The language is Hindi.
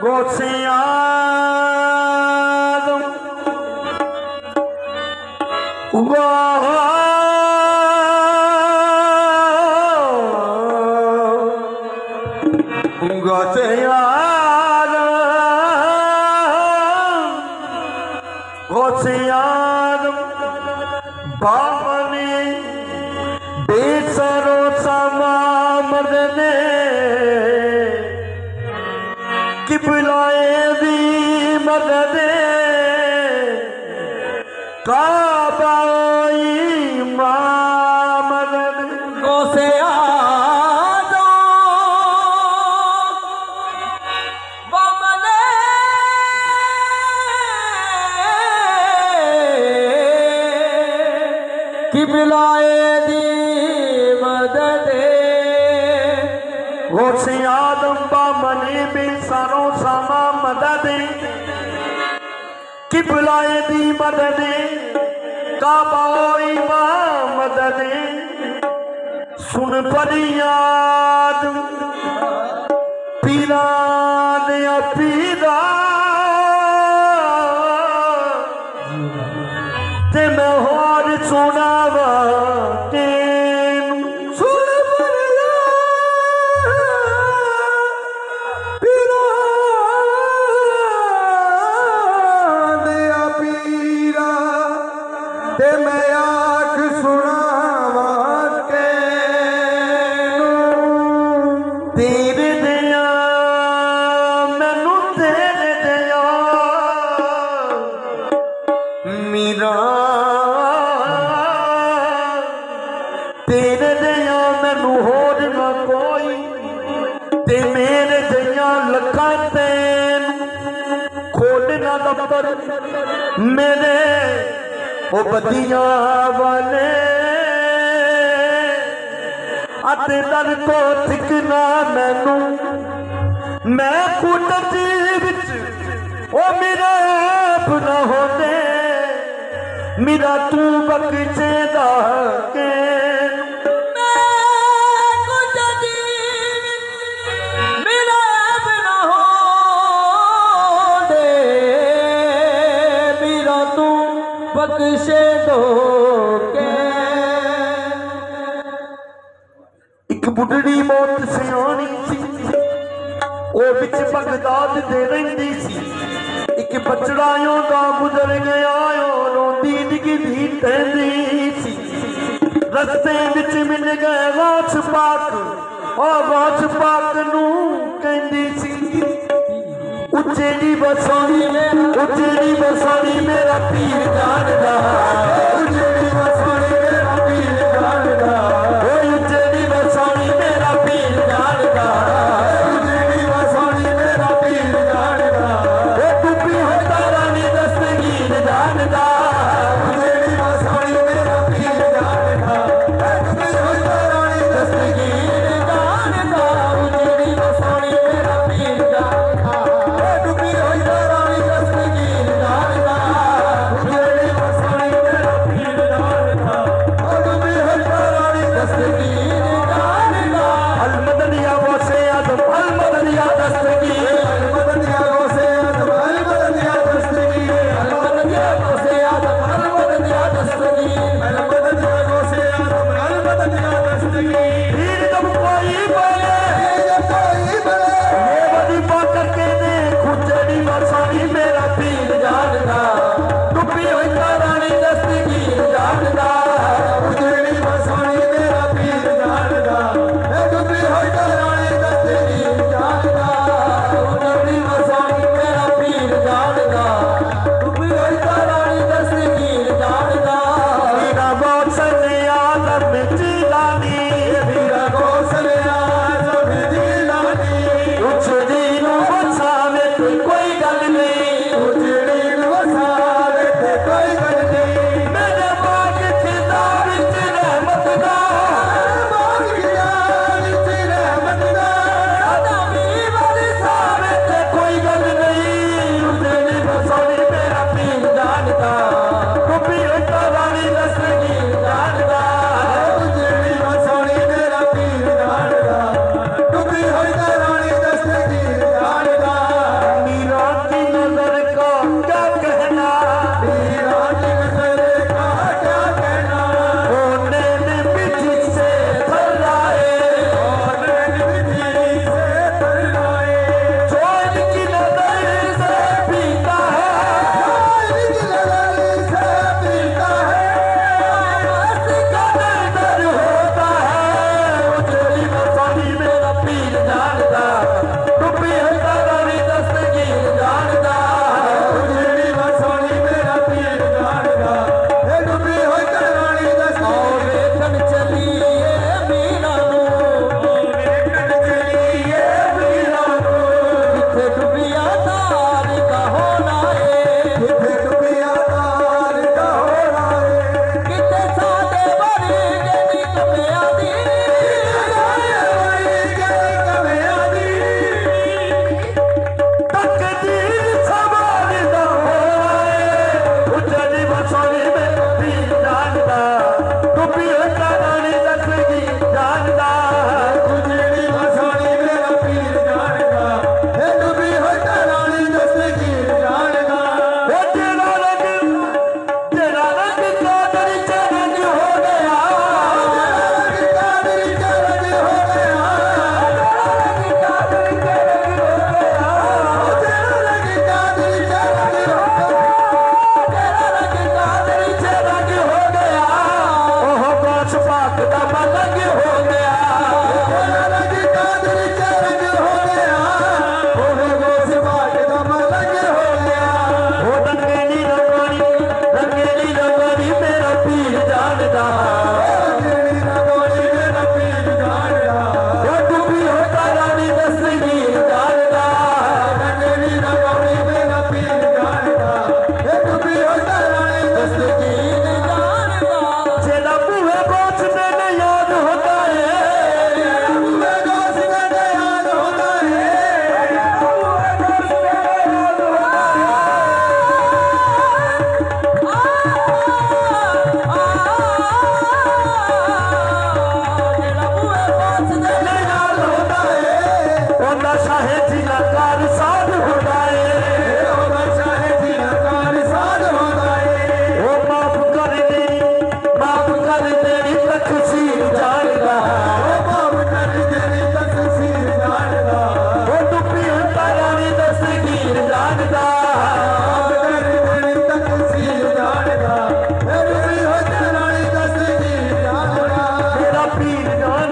गौसे आदम गौसे आदम बामने बेसरो समा मदने किबलाए दी मददे काबाई मां मदद गौसे आदम बामने किबलाए दी मददे गौसे आदम बामने बेसरो समा मददे किबलाए दी मददे काबाई मां मददे सुन फरियाद पीरा दिया पीरा ते मैं होर सुनावा तेरे दिया मैनू तेरे दिया मीरा तेरे दिया मैनू होर ना कोई ते मेरे दिया लखा तेन खोलना दफ्तर मेरे वो बदिया वाले अते दर तो थिकना मैनू मैं खुद विच ओ मेरा आप ना होते मेरा तू बख्शे दा के मेरा आप ना होते मेरा तू बख्शे दो के बुढ़ड़ी मौत सियाणी सी ओ बिच बगदाद दे रहिंदी सी एक बचड़ा दा गुजर गया रोंदी डिगदी तैंदी सी रस्ते विच मिल गए वाच पाक ओ वाच पाक नू कहंदी सी उच्चेड़ी बसानी मेरा पीर जानदा उच्चेड़ी बसानी मेरा पीर जानदा जान